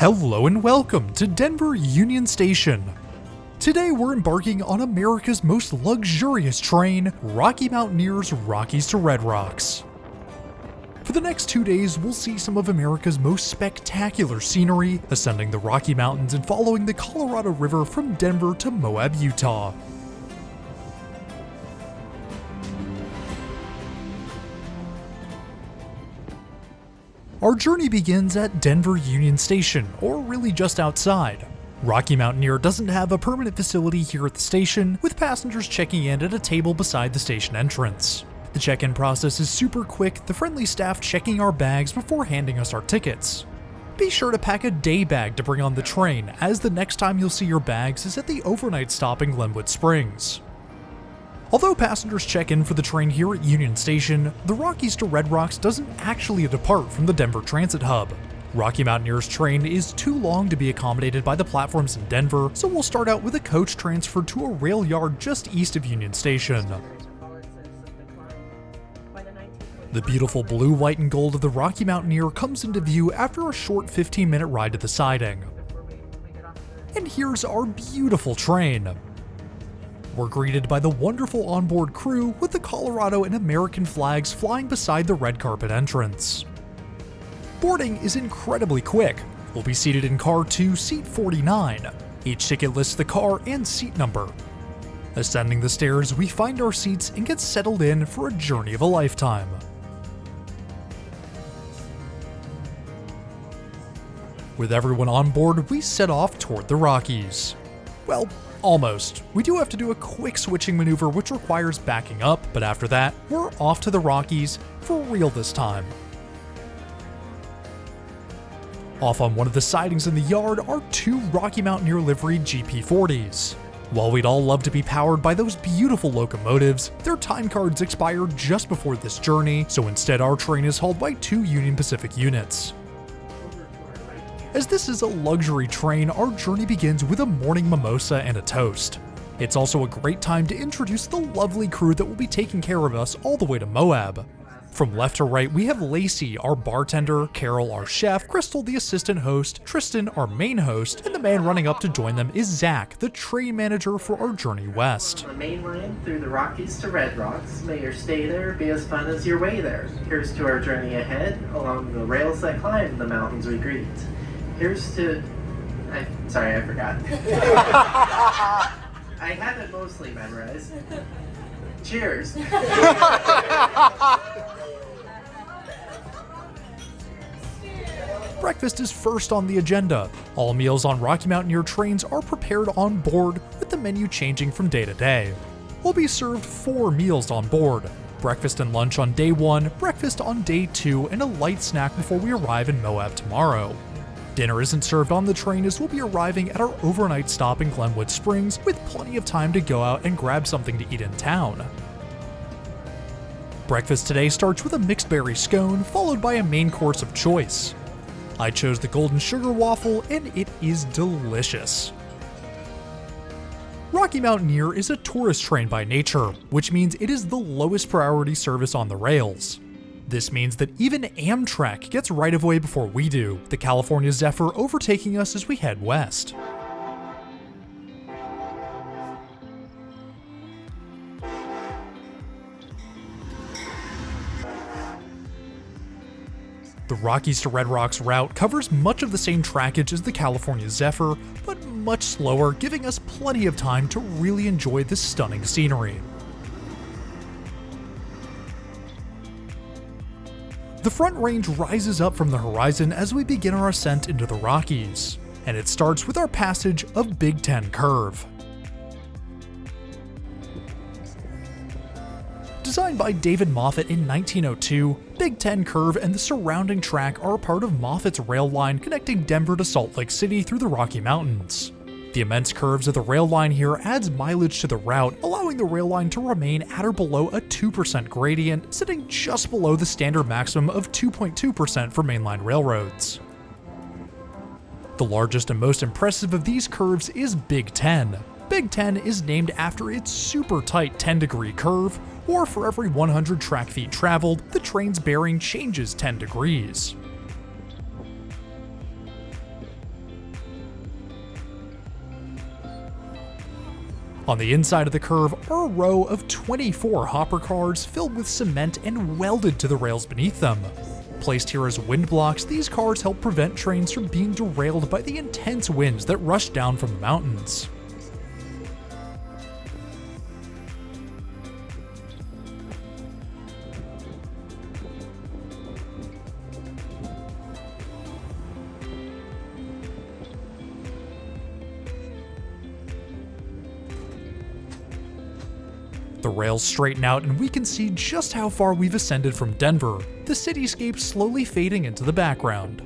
Hello and welcome to Denver Union Station. Today we're embarking on America's most luxurious train, Rocky Mountaineer's Rockies to Red Rocks. For the next 2 days, we'll see some of America's most spectacular scenery, ascending the Rocky Mountains and following the Colorado River from Denver to Moab, Utah. Our journey begins at Denver Union Station, or really just outside. Rocky Mountaineer doesn't have a permanent facility here at the station, with passengers checking in at a table beside the station entrance. The check-in process is super quick, the friendly staff checking our bags before handing us our tickets. Be sure to pack a day bag to bring on the train, as the next time you'll see your bags is at the overnight stop in Glenwood Springs. Although passengers check in for the train here at Union Station, the Rockies to Red Rocks doesn't actually depart from the Denver Transit Hub. Rocky Mountaineer's train is too long to be accommodated by the platforms in Denver, so we'll start out with a coach transfer to a rail yard just east of Union Station. The beautiful blue, white, and gold of the Rocky Mountaineer comes into view after a short 15-minute ride to the siding. And here's our beautiful train. We're greeted by the wonderful onboard crew with the Colorado and American flags flying beside the red carpet entrance. Boarding is incredibly quick. We'll be seated in car 2, seat 49. Each ticket lists the car and seat number. Ascending the stairs, we find our seats and get settled in for a journey of a lifetime. With everyone on board, we set off toward the Rockies. Well, almost. We do have to do a quick switching maneuver which requires backing up, but after that, we're off to the Rockies, for real this time. Off on one of the sidings in the yard are 2 Rocky Mountaineer livery GP40s. While we'd all love to be powered by those beautiful locomotives, their time cards expire just before this journey, so instead our train is hauled by 2 Union Pacific units. As this is a luxury train, our journey begins with a morning mimosa and a toast. It's also a great time to introduce the lovely crew that will be taking care of us all the way to Moab. From left to right, we have Lacey, our bartender, Carol, our chef, Crystal, the assistant host, Tristan, our main host, and the man running up to join them is Zach, the train manager for our journey west. The main line through the Rockies to Red Rocks. May your stay there be as fun as your way there. Here's to our journey ahead, along the rails that climb the mountains we greet. Here's to... Sorry, I forgot. I had it mostly memorized. Cheers. Breakfast is first on the agenda. All meals on Rocky Mountaineer trains are prepared on board, with the menu changing from day to day. We'll be served 4 meals on board. Breakfast and lunch on day 1, breakfast on day 2, and a light snack before we arrive in Moab tomorrow. Dinner isn't served on the train as we'll be arriving at our overnight stop in Glenwood Springs with plenty of time to go out and grab something to eat in town. Breakfast today starts with a mixed berry scone followed by a main course of choice. I chose the golden sugar waffle and it is delicious. Rocky Mountaineer is a tourist train by nature, which means it is the lowest priority service on the rails. This means that even Amtrak gets right of way before we do, the California Zephyr overtaking us as we head west. The Rockies to Red Rocks route covers much of the same trackage as the California Zephyr, but much slower, giving us plenty of time to really enjoy this stunning scenery. The Front Range rises up from the horizon as we begin our ascent into the Rockies, and it starts with our passage of Big Ten Curve. Designed by David Moffat in 1902, Big Ten Curve and the surrounding track are a part of Moffat's rail line connecting Denver to Salt Lake City through the Rocky Mountains. The immense curves of the rail line here adds mileage to the route, allowing the rail line to remain at or below a 2% gradient, sitting just below the standard maximum of 2.2% for mainline railroads. The largest and most impressive of these curves is Big Ten. Big Ten is named after its super tight 10-degree curve, or for every 100 track feet traveled, the train's bearing changes 10 degrees. On the inside of the curve are a row of 24 hopper cars filled with cement and welded to the rails beneath them. Placed here as wind blocks, these cars help prevent trains from being derailed by the intense winds that rush down from the mountains. The rails straighten out and we can see just how far we've ascended from Denver, the cityscape slowly fading into the background.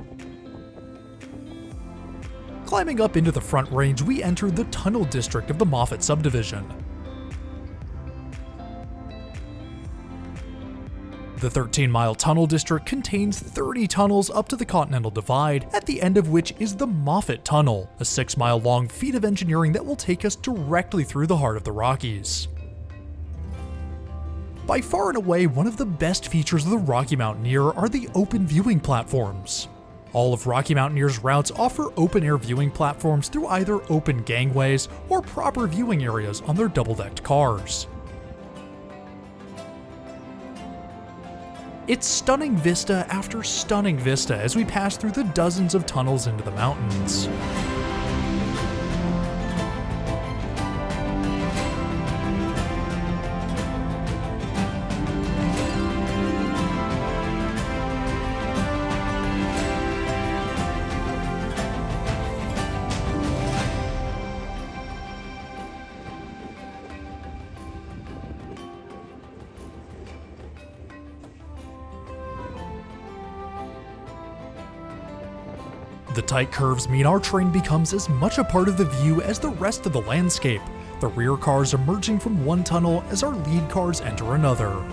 Climbing up into the Front Range, we enter the tunnel district of the Moffat subdivision. The 13-mile tunnel district contains 30 tunnels up to the Continental Divide, at the end of which is the Moffat Tunnel, a 6-mile-long feat of engineering that will take us directly through the heart of the Rockies. By far and away, one of the best features of the Rocky Mountaineer are the open viewing platforms. All of Rocky Mountaineer's routes offer open-air viewing platforms through either open gangways or proper viewing areas on their double-decked cars. It's stunning vista after stunning vista as we pass through the dozens of tunnels into the mountains. The tight curves mean our train becomes as much a part of the view as the rest of the landscape, the rear cars emerging from one tunnel as our lead cars enter another.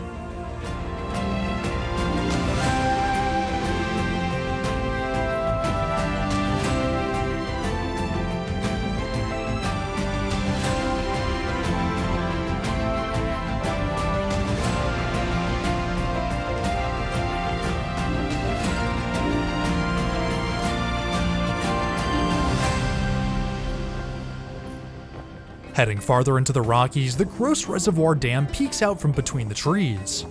Heading farther into the Rockies, the Gross Reservoir Dam peeks out from between the trees.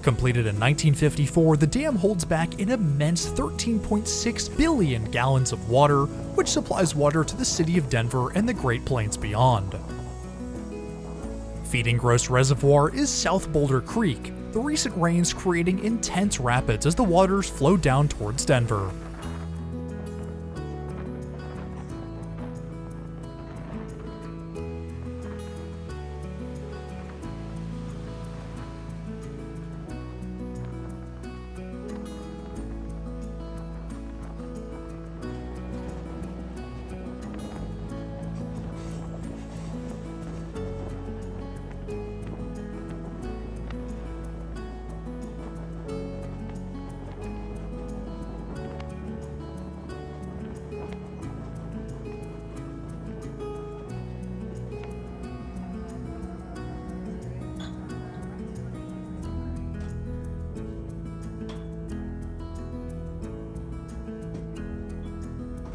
Completed in 1954, the dam holds back an immense 13.6 billion gallons of water, which supplies water to the city of Denver and the Great Plains beyond. Feeding Gross Reservoir is South Boulder Creek, the recent rains creating intense rapids as the waters flow down towards Denver.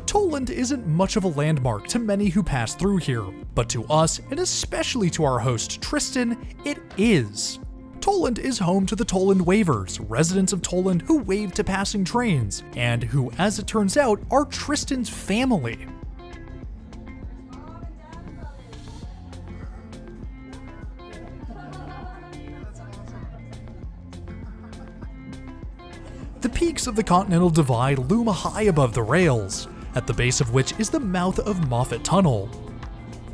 Tolland isn't much of a landmark to many who pass through here, but to us, and especially to our host Tristan, it is. Tolland is home to the Tolland Wavers, residents of Tolland who wave to passing trains, and who, as it turns out, are Tristan's family. The peaks of the Continental Divide loom high above the rails, at the base of which is the mouth of Moffat Tunnel.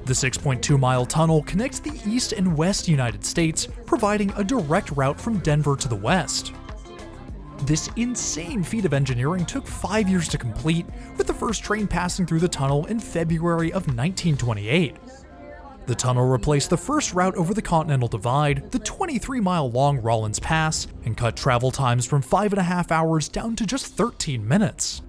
The 6.2-mile tunnel connects the east and west United States, providing a direct route from Denver to the west. This insane feat of engineering took 5 years to complete, with the first train passing through the tunnel in February of 1928. The tunnel replaced the first route over the Continental Divide, the 23-mile-long Rawlins Pass, and cut travel times from 5.5 hours down to just 13 minutes.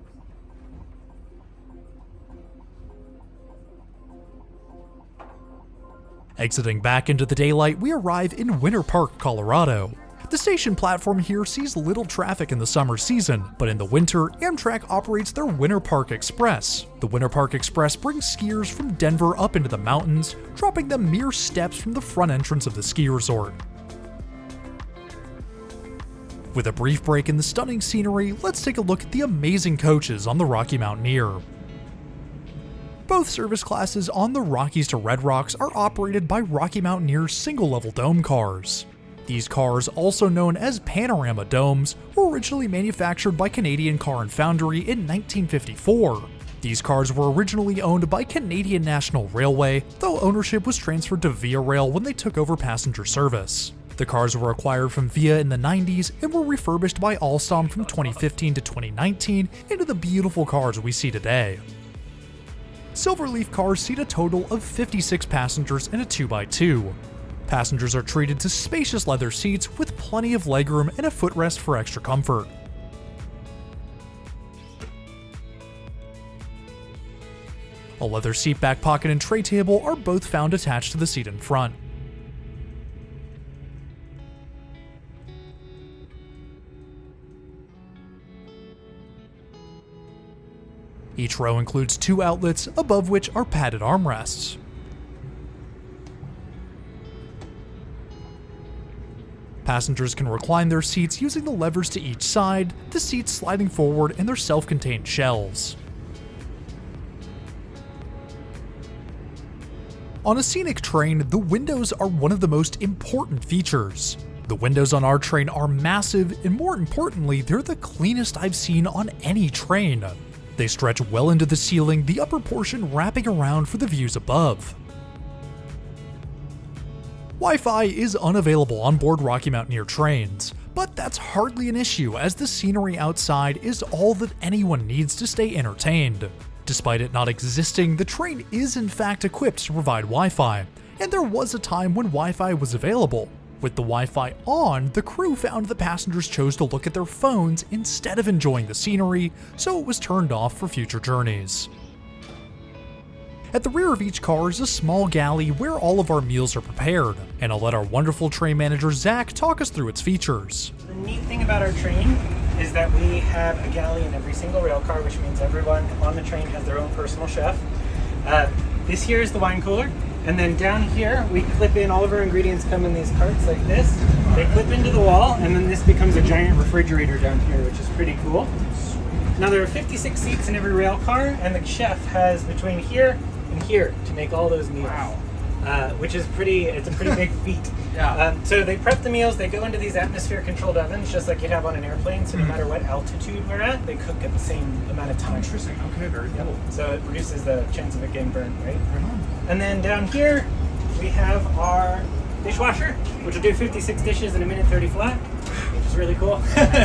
Exiting back into the daylight, we arrive in Winter Park, Colorado. The station platform here sees little traffic in the summer season, but in the winter, Amtrak operates their Winter Park Express. The Winter Park Express brings skiers from Denver up into the mountains, dropping them mere steps from the front entrance of the ski resort. With a brief break in the stunning scenery, let's take a look at the amazing coaches on the Rocky Mountaineer. Both service classes on the Rockies to Red Rocks are operated by Rocky Mountaineer's single-level dome cars. These cars, also known as Panorama Domes, were originally manufactured by Canadian Car and Foundry in 1954. These cars were originally owned by Canadian National Railway, though ownership was transferred to Via Rail when they took over passenger service. The cars were acquired from Via in the 90s and were refurbished by Alstom from 2015 to 2019 into the beautiful cars we see today. Silverleaf cars seat a total of 56 passengers in a 2x2. Passengers are treated to spacious leather seats with plenty of legroom and a footrest for extra comfort. A leather seat back pocket and tray table are both found attached to the seat in front. Each row includes 2 outlets, above which are padded armrests. Passengers can recline their seats using the levers to each side, the seats sliding forward in their self-contained shelves. On a scenic train, the windows are one of the most important features. The windows on our train are massive, and more importantly, they're the cleanest I've seen on any train. They stretch well into the ceiling, the upper portion wrapping around for the views above. Wi-Fi is unavailable on board Rocky Mountaineer trains, but that's hardly an issue as the scenery outside is all that anyone needs to stay entertained. Despite it not existing, the train is in fact equipped to provide Wi-Fi, and there was a time when Wi-Fi was available. With the Wi-Fi on, the crew found that passengers chose to look at their phones instead of enjoying the scenery, so it was turned off for future journeys. At the rear of each car is a small galley where all of our meals are prepared, and I'll let our wonderful train manager Zach talk us through its features. The neat thing about our train is that we have a galley in every single rail car, which means everyone on the train has their own personal chef. This here is the wine cooler, and then down here we clip in all of our ingredients come in these carts like this. They clip into the wall, and then this becomes a giant refrigerator down here, which is pretty cool. Now there are 56 seats in every rail car, and the chef has between here and here to make all those meals. Wow. Which is it's a pretty big feat. Yeah. So they prep the meals, they go into these atmosphere controlled ovens just like you'd have on an airplane, so no matter what altitude we're at, they cook at the same amount of time. Interesting, okay, very cool. So it reduces the chance of it getting burned, right? And then down here, we have our dishwasher, which will do 56 dishes in a minute 30 flat, which is really cool.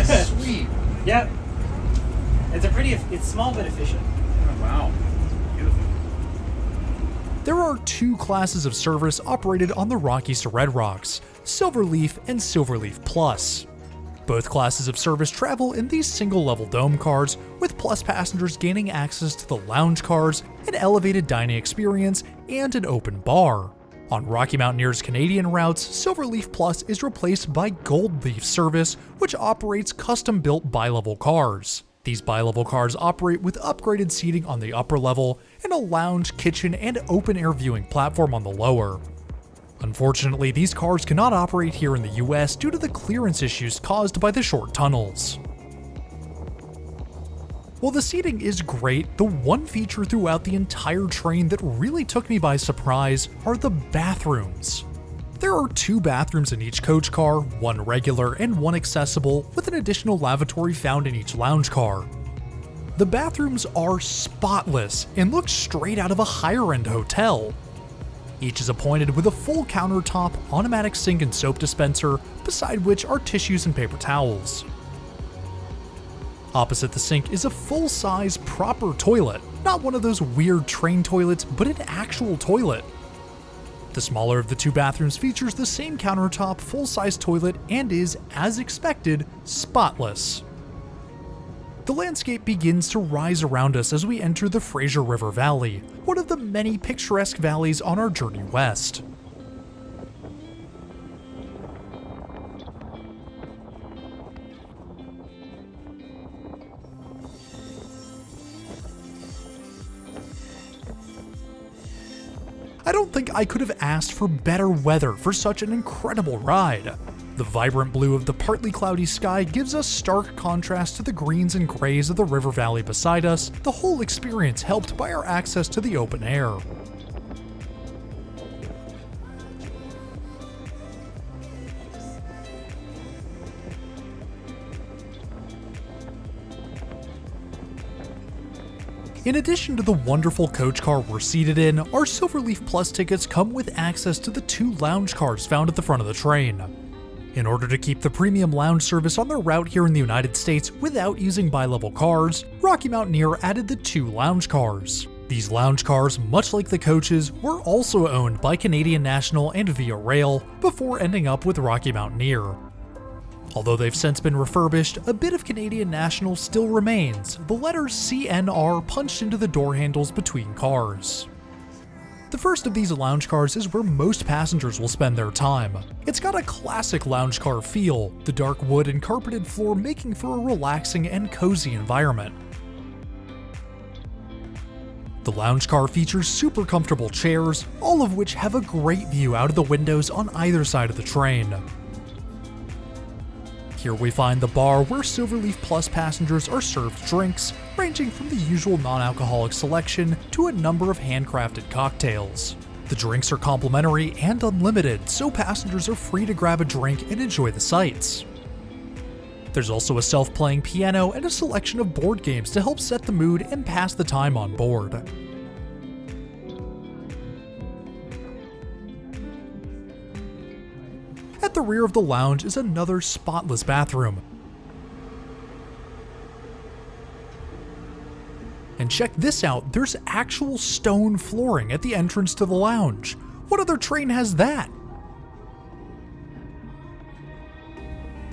Sweet. Yep. It's small but efficient. Oh, wow. Beautiful. There are 2 classes of service operated on the Rockies to Red Rocks, Silverleaf and Silverleaf Plus. Both classes of service travel in these single-level dome cars, with Plus passengers gaining access to the lounge cars, an elevated dining experience, and an open bar. On Rocky Mountaineer's Canadian routes, Silverleaf Plus is replaced by Goldleaf service, which operates custom-built bi-level cars. These bi-level cars operate with upgraded seating on the upper level and a lounge, kitchen, and open-air viewing platform on the lower. Unfortunately, these cars cannot operate here in the US due to the clearance issues caused by the short tunnels. While the seating is great, the one feature throughout the entire train that really took me by surprise are the bathrooms. There are 2 bathrooms in each coach car, one regular and one accessible, with an additional lavatory found in each lounge car. The bathrooms are spotless and look straight out of a higher-end hotel. Each is appointed with a full countertop, automatic sink and soap dispenser, beside which are tissues and paper towels. Opposite the sink is a full-size, proper toilet, not one of those weird train toilets, but an actual toilet. The smaller of the 2 bathrooms features the same countertop, full-size toilet, and is, as expected, spotless. The landscape begins to rise around us as we enter the Fraser River Valley, one of the many picturesque valleys on our journey west. I don't think I could have asked for better weather for such an incredible ride. The vibrant blue of the partly cloudy sky gives us stark contrast to the greens and grays of the river valley beside us, the whole experience helped by our access to the open air. In addition to the wonderful coach car we're seated in, our Silverleaf Plus tickets come with access to the 2 lounge cars found at the front of the train. In order to keep the premium lounge service on their route here in the United States without using bi-level cars, Rocky Mountaineer added the 2 lounge cars. These lounge cars, much like the coaches, were also owned by Canadian National and Via Rail before ending up with Rocky Mountaineer. Although they've since been refurbished, a bit of Canadian National still remains, the letters CNR punched into the door handles between cars. The first of these lounge cars is where most passengers will spend their time. It's got a classic lounge car feel, the dark wood and carpeted floor making for a relaxing and cozy environment. The lounge car features super comfortable chairs, all of which have a great view out of the windows on either side of the train. Here we find the bar where Silverleaf Plus passengers are served drinks, ranging from the usual non-alcoholic selection to a number of handcrafted cocktails. The drinks are complimentary and unlimited, so passengers are free to grab a drink and enjoy the sights. There's also a self-playing piano and a selection of board games to help set the mood and pass the time on board. At the rear of the lounge is another spotless bathroom. And check this out, there's actual stone flooring at the entrance to the lounge. What other train has that?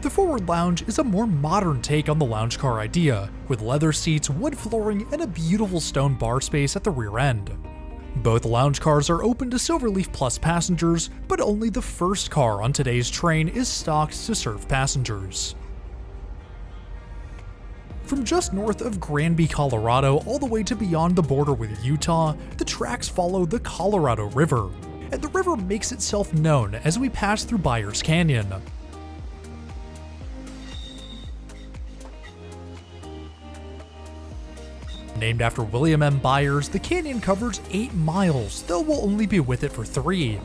The forward lounge is a more modern take on the lounge car idea, with leather seats, wood flooring, and a beautiful stone bar space at the rear end. Both lounge cars are open to Silverleaf Plus passengers, but only the first car on today's train is stocked to serve passengers. From just north of Granby, Colorado, all the way to beyond the border with Utah, the tracks follow the Colorado River, and the river makes itself known as we pass through Byers Canyon. Named after William M. Byers, the canyon covers 8 miles, though we'll only be with it for 3.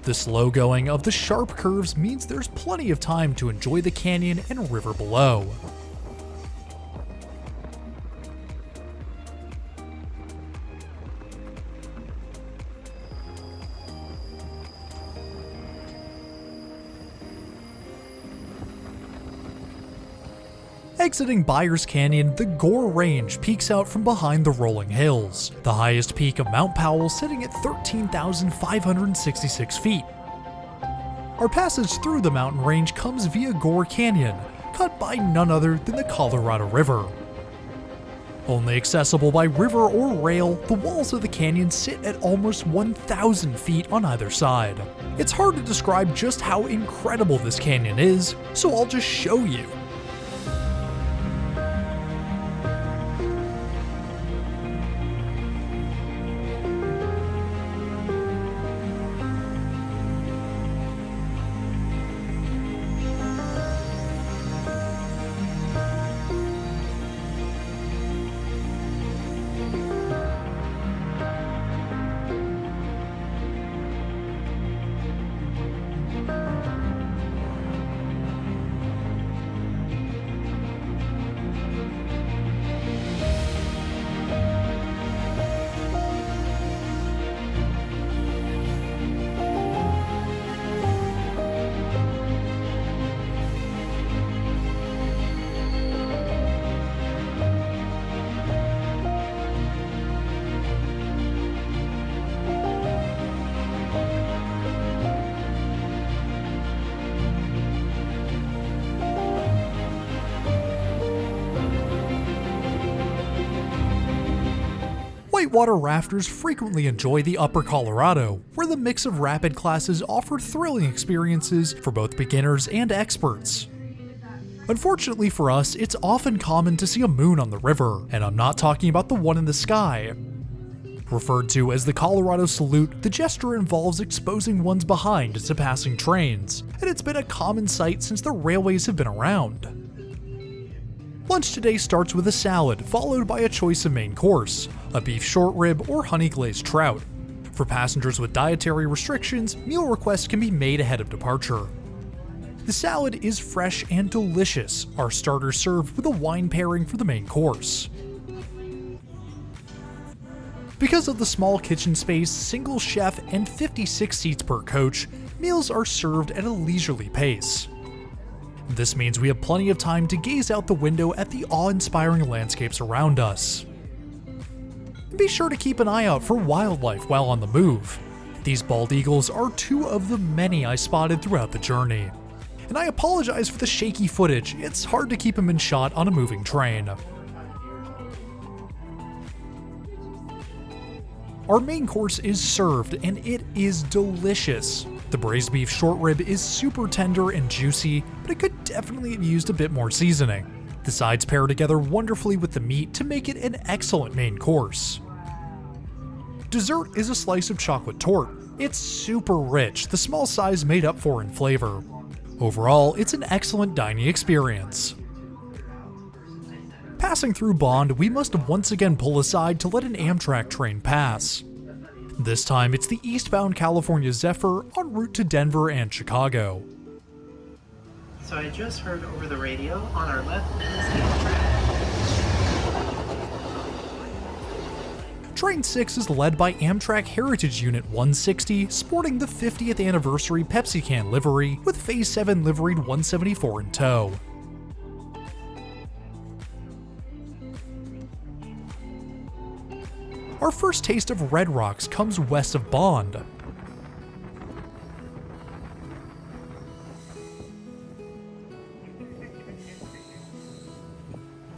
The slow going of the sharp curves means there's plenty of time to enjoy the canyon and river below. Exiting Byers Canyon, the Gore Range peeks out from behind the rolling hills, the highest peak of Mount Powell sitting at 13,566 feet. Our passage through the mountain range comes via Gore Canyon, cut by none other than the Colorado River. Only accessible by river or rail, the walls of the canyon sit at almost 1,000 feet on either side. It's hard to describe just how incredible this canyon is, so I'll just show you. Whitewater rafters frequently enjoy the Upper Colorado, where the mix of rapid classes offer thrilling experiences for both beginners and experts. Unfortunately for us, it's often common to see a moon on the river, and I'm not talking about the one in the sky. Referred to as the Colorado Salute, the gesture involves exposing one's behind to passing trains, and it's been a common sight since the railways have been around. Lunch today starts with a salad, followed by a choice of main course, a beef short rib or honey glazed trout. For passengers with dietary restrictions, meal requests can be made ahead of departure. The salad is fresh and delicious, our starters served with a wine pairing for the main course. Because of the small kitchen space, single chef, and 56 seats per coach, meals are served at a leisurely pace. This means we have plenty of time to gaze out the window at the awe-inspiring landscapes around us. Be sure to keep an eye out for wildlife while on the move. These bald eagles are two of the many I spotted throughout the journey. And I apologize for the shaky footage, it's hard to keep them in shot on a moving train. Our main course is served, and it is delicious. The braised beef short rib is super tender and juicy, but it could definitely have used a bit more seasoning. The sides pair together wonderfully with the meat to make it an excellent main course. Dessert is a slice of chocolate torte. It's super rich, the small size made up for in flavor. Overall, it's an excellent dining experience. Passing through Bond, we must once again pull aside to let an Amtrak train pass. This time, it's the eastbound California Zephyr en route to Denver and Chicago. So I just heard over the radio, on our left is Amtrak. Train 6 is led by Amtrak Heritage Unit 160, sporting the 50th anniversary Pepsi can livery, with Phase 7 liveried 174 in tow. Our first taste of Red Rocks comes west of Bond.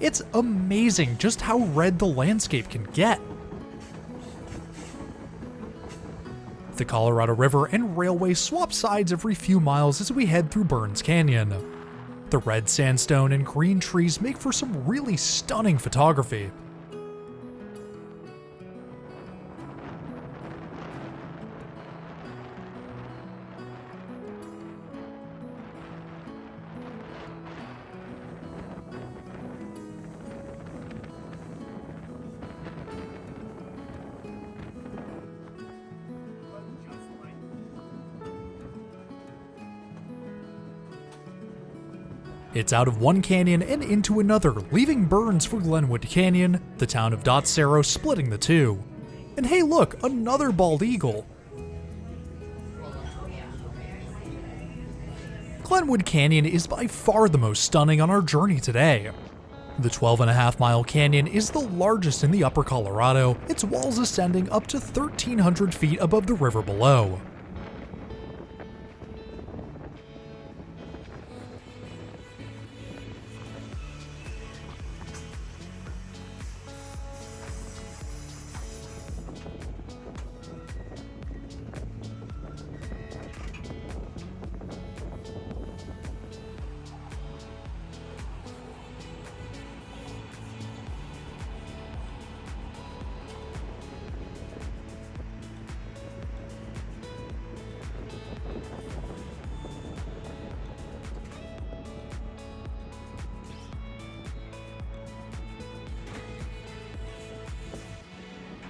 It's amazing just how red the landscape can get. The Colorado River and railway swap sides every few miles as we head through Burns Canyon. The red sandstone and green trees make for some really stunning photography. It's out of one canyon and into another, leaving Burns for Glenwood Canyon, the town of Dotsero splitting the two. And hey look, another bald eagle. Glenwood Canyon is by far the most stunning on our journey today. The 12.5-mile canyon is the largest in the Upper Colorado, its walls ascending up to 1,300 feet above the river below.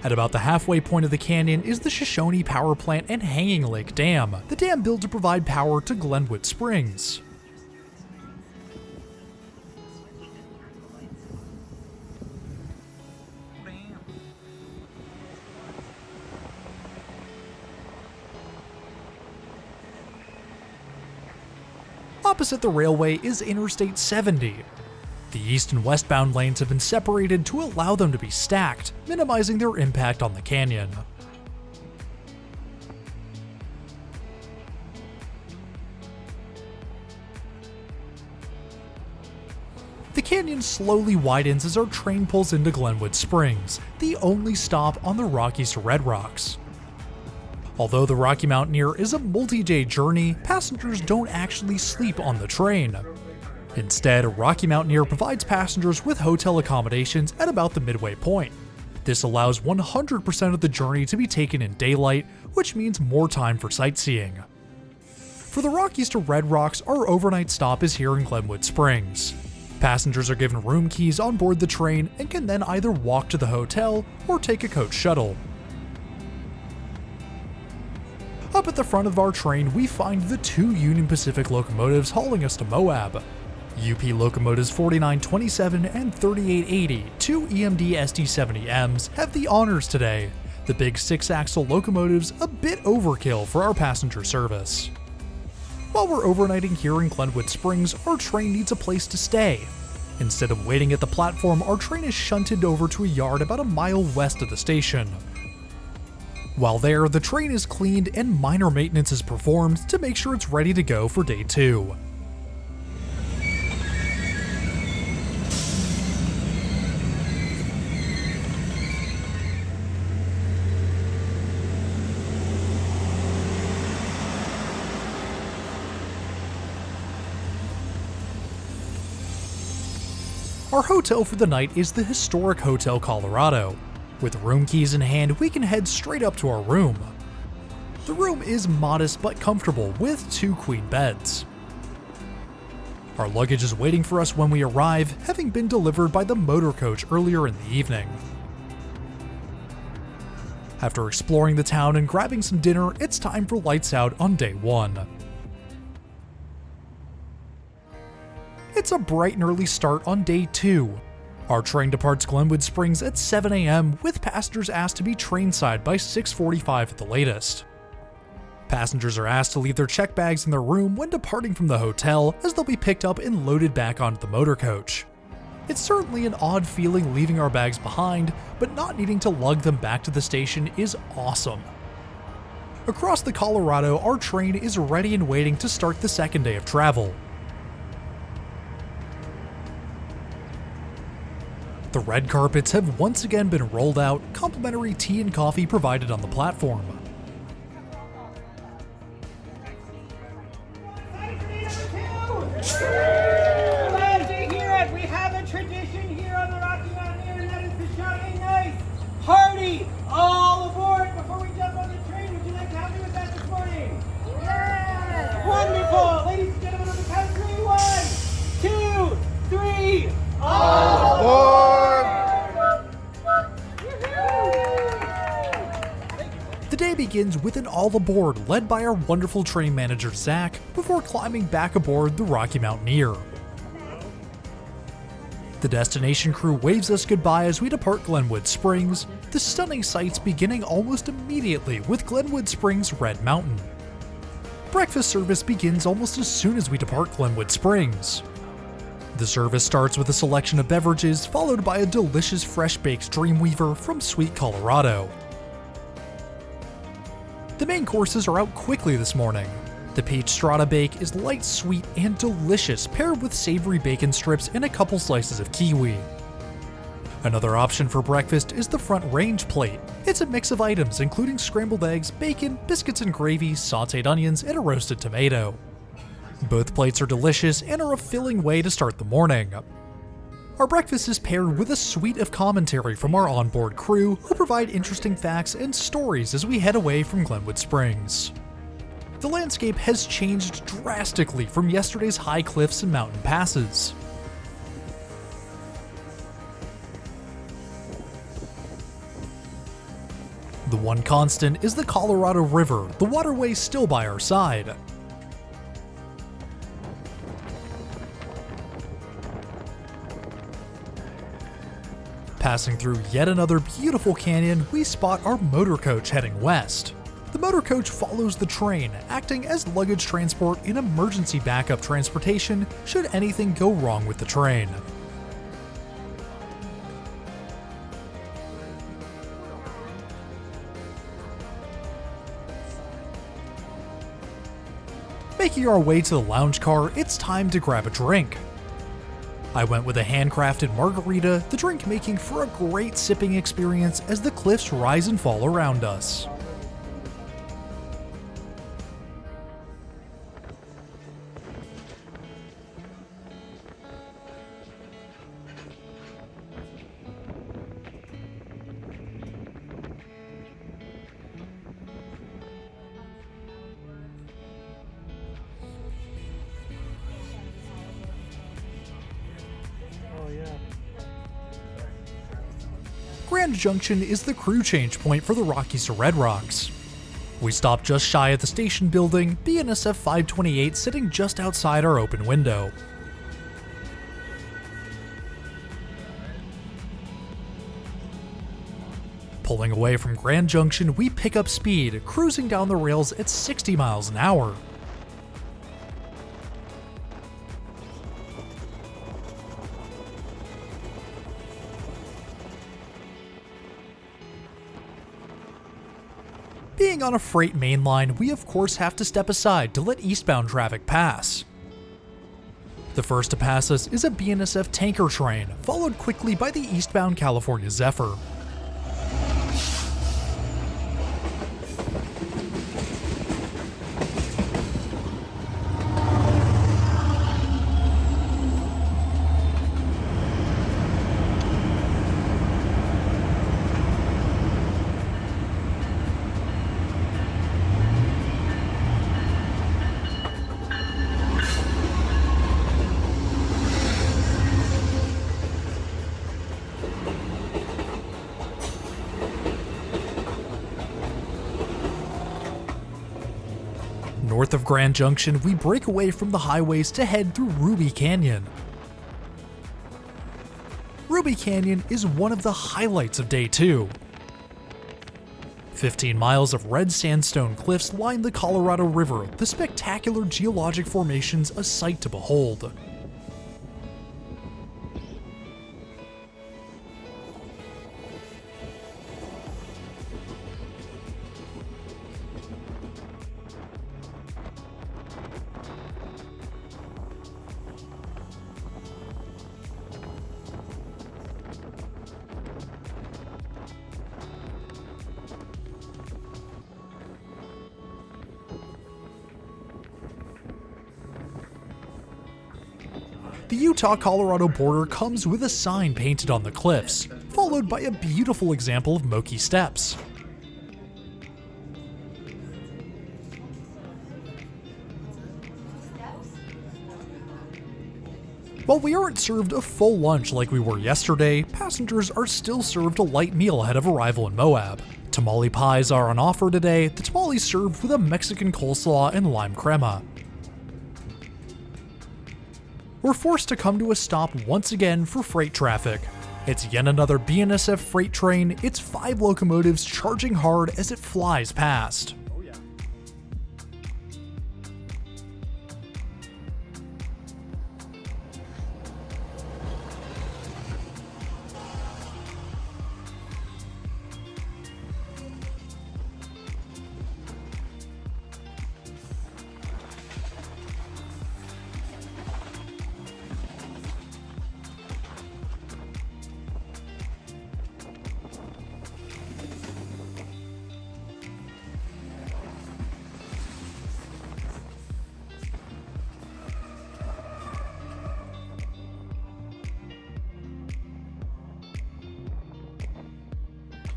At about the halfway point of the canyon is the Shoshone Power Plant and Hanging Lake Dam, the dam built to provide power to Glenwood Springs. Opposite the railway is Interstate 70. The east and westbound lanes have been separated to allow them to be stacked, minimizing their impact on the canyon. The canyon slowly widens as our train pulls into Glenwood Springs, the only stop on the Rockies to Red Rocks. Although the Rocky Mountaineer is a multi-day journey, passengers don't actually sleep on the train. Instead, Rocky Mountaineer provides passengers with hotel accommodations at about the midway point. This allows 100% of the journey to be taken in daylight, which means more time for sightseeing. For the Rockies to Red Rocks, our overnight stop is here in Glenwood Springs. Passengers are given room keys on board the train and can then either walk to the hotel or take a coach shuttle. Up at the front of our train, we find the two Union Pacific locomotives hauling us to Moab. UP Locomotives 4927 and 3880, two EMD SD70Ms, have the honors today. The big 6-axle locomotives a bit overkill for our passenger service. While we're overnighting here in Glenwood Springs, our train needs a place to stay. Instead of waiting at the platform, our train is shunted over to a yard about a mile west of the station. While there, the train is cleaned and minor maintenance is performed to make sure it's ready to go for day 2. Our hotel for the night is the historic Hotel Colorado. With room keys in hand, we can head straight up to our room. The room is modest but comfortable with 2 queen beds. Our luggage is waiting for us when we arrive, having been delivered by the motor coach earlier in the evening. After exploring the town and grabbing some dinner, it's time for lights out on day 1. It's a bright and early start on day 2. Our train departs Glenwood Springs at 7 a.m. with passengers asked to be trainside by 6:45 at the latest. Passengers are asked to leave their check bags in their room when departing from the hotel, as they'll be picked up and loaded back onto the motor coach. It's certainly an odd feeling leaving our bags behind, but not needing to lug them back to the station is awesome. Across the Colorado, our train is ready and waiting to start the second day of travel. The red carpets have once again been rolled out, complimentary tea and coffee provided on the platform. Glad to hear it. We have a tradition here on the Rocky Mountaineer, and that is to shout a nice, hearty, all aboard before we jump on the train. Would you like to help me with that this morning? Yeah! Wonderful! Ladies and gentlemen, on the count of 3, 1, 2, 3, all aboard! The day begins with an all aboard led by our wonderful train manager Zach before climbing back aboard the Rocky Mountaineer. The destination crew waves us goodbye as we depart Glenwood Springs, the stunning sights beginning almost immediately with Glenwood Springs Red Mountain. Breakfast service begins almost as soon as we depart Glenwood Springs. The service starts with a selection of beverages, followed by a delicious fresh-baked Dreamweaver from Sweet Colorado. The main courses are out quickly this morning. The peach strata bake is light, sweet, and delicious, paired with savory bacon strips and a couple slices of kiwi. Another option for breakfast is the front range plate. It's a mix of items including scrambled eggs, bacon, biscuits and gravy, sauteed onions, and a roasted tomato. Both plates are delicious and are a filling way to start the morning. Our breakfast is paired with a suite of commentary from our onboard crew, who provide interesting facts and stories as we head away from Glenwood Springs. The landscape has changed drastically from yesterday's high cliffs and mountain passes. The one constant is the Colorado River, the waterway still by our side. Passing through yet another beautiful canyon, we spot our motor coach heading west. The motor coach follows the train, acting as luggage transport and emergency backup transportation should anything go wrong with the train. Making our way to the lounge car, it's time to grab a drink. I went with a handcrafted margarita, the drink making for a great sipping experience as the cliffs rise and fall around us. Grand Junction is the crew change point for the Rockies to Red Rocks. We stopped just shy of the station building, BNSF 528 sitting just outside our open window. Pulling away from Grand Junction, we pick up speed, cruising down the rails at 60 miles an hour. Being on a freight main line, we of course have to step aside to let eastbound traffic pass. The first to pass us is a BNSF tanker train, followed quickly by the eastbound California Zephyr. North of Grand Junction, we break away from the highways to head through Ruby Canyon. Ruby Canyon is one of the highlights of Day 2. 15 miles of red sandstone cliffs line the Colorado River, the spectacular geologic formations a sight to behold. The Utah-Colorado border comes with a sign painted on the cliffs, followed by a beautiful example of Moki steps. While we aren't served a full lunch like we were yesterday, passengers are still served a light meal ahead of arrival in Moab. Tamale pies are on offer today, the tamales served with a Mexican coleslaw and lime crema. We're forced to come to a stop once again for freight traffic. It's yet another BNSF freight train, its 5 locomotives charging hard as it flies past.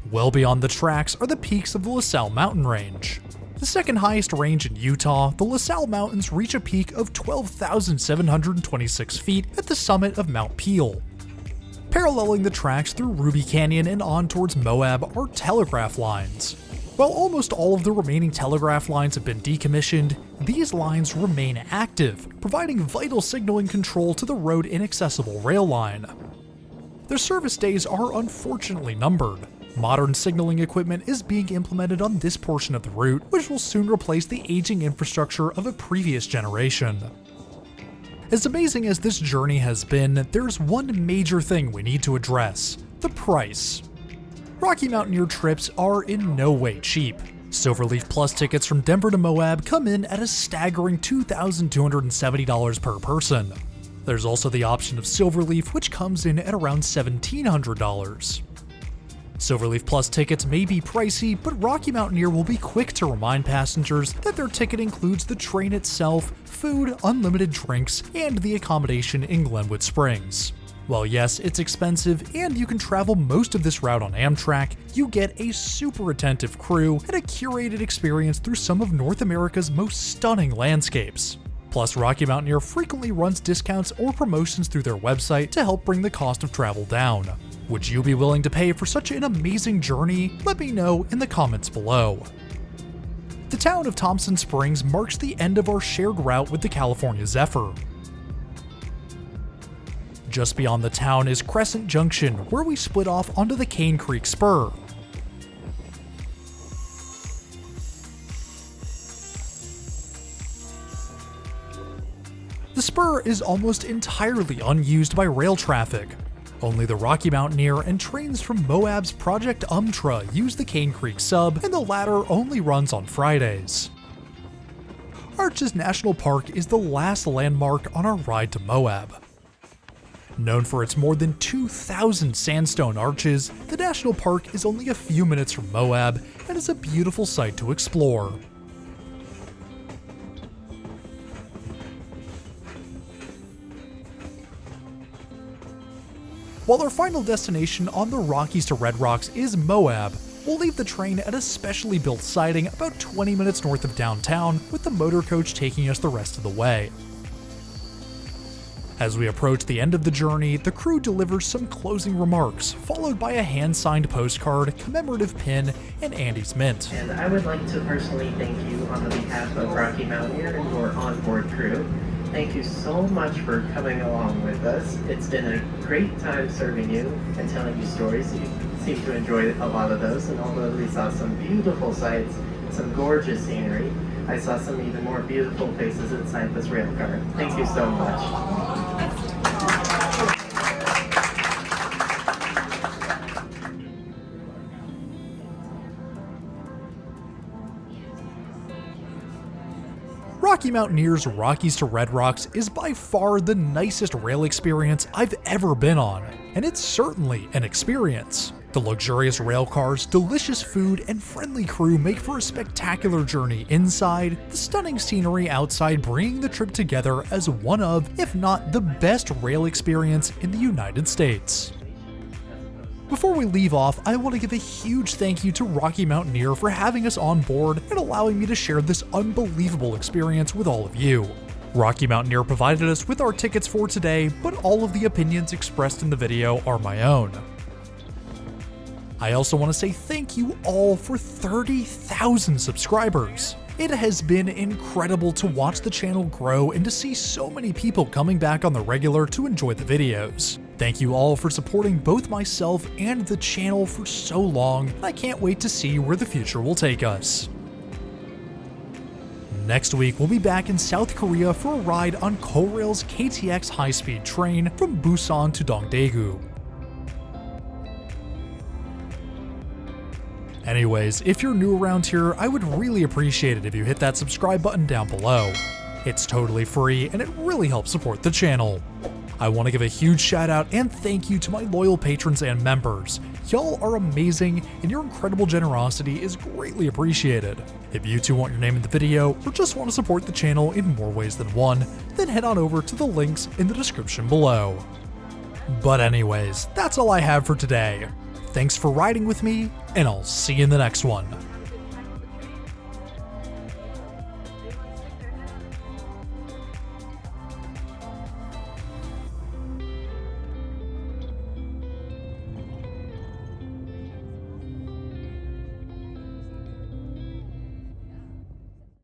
Well beyond the tracks are the peaks of the Sal Mountain Range. The second highest range in Utah, the Sal Mountains reach a peak of 12,726 feet at the summit of Mount Peel. Paralleling the tracks through Ruby Canyon and on towards Moab are telegraph lines. While almost all of the remaining telegraph lines have been decommissioned, these lines remain active, providing vital signaling control to the road inaccessible rail line. Their service days are unfortunately numbered. Modern signaling equipment is being implemented on this portion of the route, which will soon replace the aging infrastructure of a previous generation. As amazing as this journey has been, there's one major thing we need to address: the price. Rocky Mountaineer trips are in no way cheap. Silverleaf Plus tickets from Denver to Moab come in at a staggering $2,270 per person. There's also the option of Silverleaf, which comes in at around $1,700. Silverleaf Plus tickets may be pricey, but Rocky Mountaineer will be quick to remind passengers that their ticket includes the train itself, food, unlimited drinks, and the accommodation in Glenwood Springs. While yes, it's expensive and you can travel most of this route on Amtrak, you get a super attentive crew and a curated experience through some of North America's most stunning landscapes. Plus, Rocky Mountaineer frequently runs discounts or promotions through their website to help bring the cost of travel down. Would you be willing to pay for such an amazing journey? Let me know in the comments below. The town of Thompson Springs marks the end of our shared route with the California Zephyr. Just beyond the town is Crescent Junction, where we split off onto the Cain Creek Spur. The spur is almost entirely unused by rail traffic. Only the Rocky Mountaineer and trains from Moab's Project Umtra use the Cain Creek sub, and the latter only runs on Fridays. Arches National Park is the last landmark on our ride to Moab. Known for its more than 2,000 sandstone arches, the national park is only a few minutes from Moab and is a beautiful sight to explore. While our final destination on the Rockies to Red Rocks is Moab, we'll leave the train at a specially built siding about 20 minutes north of downtown, with the motor coach taking us the rest of the way. As we approach the end of the journey, the crew delivers some closing remarks, followed by a hand-signed postcard, commemorative pin, and Andy's Mint. And I would like to personally thank you on the behalf of Rocky Mountaineer and your onboard crew. Thank you so much for coming along with us. It's been a great time serving you and telling you stories. You seem to enjoy a lot of those, and although we saw some beautiful sights, some gorgeous scenery, I saw some even more beautiful faces inside this rail car. Thank you so much. Rocky Mountaineer's Rockies to Red Rocks is by far the nicest rail experience I've ever been on, and it's certainly an experience. The luxurious rail cars, delicious food, and friendly crew make for a spectacular journey inside, the stunning scenery outside bringing the trip together as one of, if not the best rail experience in the United States. Before we leave off, I want to give a huge thank you to Rocky Mountaineer for having us on board and allowing me to share this unbelievable experience with all of you. Rocky Mountaineer provided us with our tickets for today, but all of the opinions expressed in the video are my own. I also want to say thank you all for 30,000 subscribers. It has been incredible to watch the channel grow and to see so many people coming back on the regular to enjoy the videos. Thank you all for supporting both myself and the channel for so long. I can't wait to see where the future will take us. Next week, we'll be back in South Korea for a ride on Korail's KTX high-speed train from Busan to Dongdaegu. Anyways, if you're new around here, I would really appreciate it if you hit that subscribe button down below. It's totally free and it really helps support the channel. I want to give a huge shout out and thank you to my loyal patrons and members. Y'all are amazing and your incredible generosity is greatly appreciated. If you too want your name in the video or just want to support the channel in more ways than one, then head on over to the links in the description below. But anyways, that's all I have for today. Thanks for riding with me, and I'll see you in the next one.